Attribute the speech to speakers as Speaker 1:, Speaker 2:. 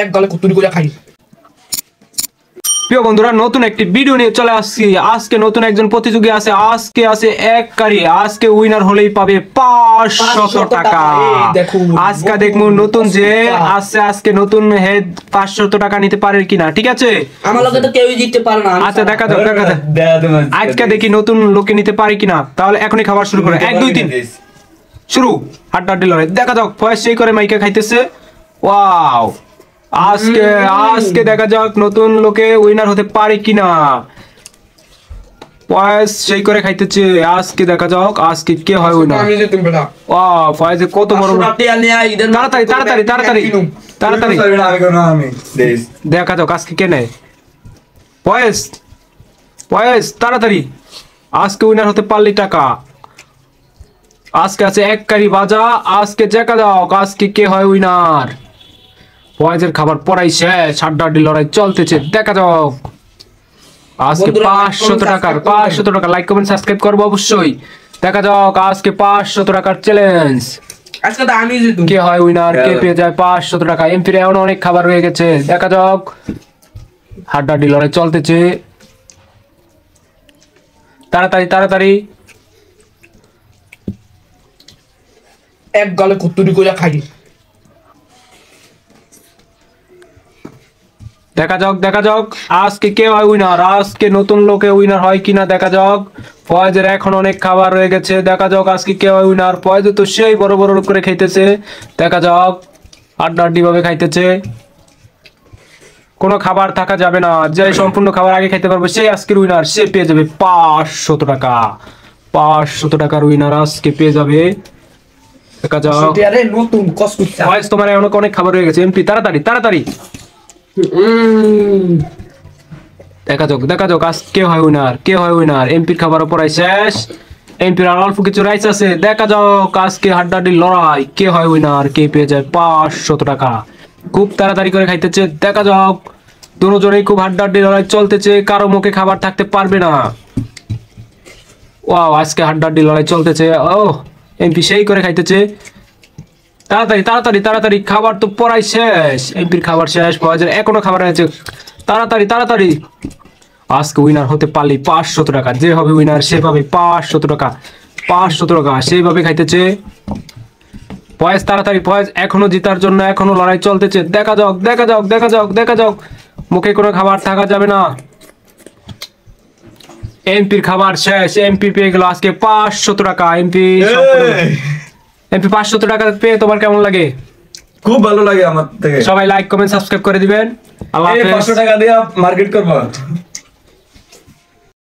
Speaker 1: এক গালে কুতুরি করে খাই।
Speaker 2: প্রিয় বন্ধুরা, নতুন একটি ভিডিও নিয়ে চলে আসছি। আজকে নতুন একজন প্রতিযোগী আছে। আজকে আছে এক কারি। আজকে উইনার হলেই পাবে 500 টাকা। আজকে দেখবো নতুন যে আছে, আজকে নতুন হেড 500 টাকা নিতে পারে কিনা। ঠিক আছে,
Speaker 1: আমার লগে তো কেউই জিততে পারে না।
Speaker 2: আচ্ছা দেখা যাক, দেখা যাক আজকে দেখি নতুন লোকে নিতে পারে কিনা। তাহলে এখনই খাবার শুরু করে 1 2 3 শুরু। হাড্ডাহাড্ডি লড়াই দেখা যাক। ফয়েজ সেই করে মাইকে খাইতেছে। ওয়াও, আজকে দেখা যাক নতুন লোকে উইনার হতে পারে কিনা। ফয়েজ সেই করে খাইতেছে। আজকে দেখা যাক আজকে কে হয় উইনার। ওয়াও, ফয়েজ কত বড়। তাড়াতাড়ি তাড়াতাড়ি তাড়াতাড়ি তাড়াতাড়ি দেখা যাক আজকে কে নেয়। ফয়েজ ফয়েজ তাড়াতাড়ি, আজকে উইনার হতে পারলি টাকা। আজকে আছে এক কারি বাজা। আজকে দেখা যাক আজকে কে হয় উইনার। ফয়েজের খাবার পড়াই শেষ, হাড্ডাহাড্ডি লড়াই চলতেছে। দেখা যাক আজকে 500 টাকার 500 টাকা। লাইক কমেন্ট সাবস্ক্রাইব করবো অবশ্যই। দেখা যাক আজকে 500 টাকার চ্যালেঞ্জ।
Speaker 1: আজকে তো আমি জিতব।
Speaker 2: কে হয় উইনার, কে পেয়ে যায় 500 টাকা। এমপির এমন অনেক খাবার রয়ে গেছে। দেখা যাক হাড্ডাহাড্ডি লড়াই চলতেছে। তাড়াতাড়ি তাড়াতাড়ি
Speaker 1: এক গালে কুতুরি করে খাই।
Speaker 2: দেখা যাক দেখা যাক আজকে কে হয় উইনার। আজকে নতুন লোকে উইনার হয় কিনা দেখা যাক। ফয়েজের এখন অনেক খাবার রয়ে গেছে। দেখা যাক আজকে কে হয় উইনার। ফয়েজ তো সেই বড় বড় করে খাইতেছে। দেখা যাক হাড্ডাহাড্ডি ভাবে খাইতেছে। কোনো খাবার থাকা যাবে না। যে সম্পূর্ণ খাবার আগে খাইতে পারবে সেই আজকের উইনার। সে পেয়ে যাবে 500 টাকা। 500 টাকার উইনার আজকে পেয়ে যাবে। দেখা যাক
Speaker 1: নতুন কষ্ট।
Speaker 2: ফয়েজ তোমার অনেক খাবার রয়ে গেছে। এমপি তাড়াতাড়ি তাড়াতাড়ি দেখা যাক দেখা যাক আজ কে হয় উইনার, কে হয় উইনার। এমপির খাবার পড়াই শেষ। এমপির আর অল্প কিছু রাইস আছে। দেখা যাক আজকে হাড্ডাহাড্ডি লড়াই কে হয় উইনার, কে পেয়ে যায় 500 টাকা। খুব তাড়াতাড়ি করে খাইতেছে। দেখা যাক দুজনেই খুব হাড্ডাহাড্ডি লড়াই চলতেছে। কারো মুখে খাবার থাকতে পারবে না। ওয়াও, আজকে হাড্ডাহাড্ডি লড়াই চলতেছে। ও এমপি সেই করে খাইতেছে। তাড়াতাড়ি তাড়াতাড়ি তাড়াতাড়ি খাবার তো পড়াই শেষ। এমপির খাবার শেষ। ফয়েজের এখনো খাবার আছে। তাড়াতাড়ি তাড়াতাড়ি আজকে উইনার হতে পারলি 500 টাকা। যে হবে উইনার সে পাবে 500 টাকা। 500 টাকা সেইভাবে খাইতেছে ফয়েজ। তাড়াতাড়ি ফয়েজ এখনো জিতার জন্য এখনো লড়াই চলতেছে। দেখা যাক দেখা যাক দেখা যাক দেখা যাক মুখে কোনো খাবার থাকা যাবে না। এমপির খাবার শেষ। এমপি পেয়ে গেল আজকে 500 টাকা। এমপি 500 টাকা পেয়ে তোমার কেমন লাগে?
Speaker 3: খুব ভালো লাগে আমার থেকে।
Speaker 2: সবাই লাইক কমেন্ট সাবস্ক্রাইব করে দিবেন। আল্লাহ হাফেজ।
Speaker 3: 500 টাকা দিয়ে মার্কেট করবো।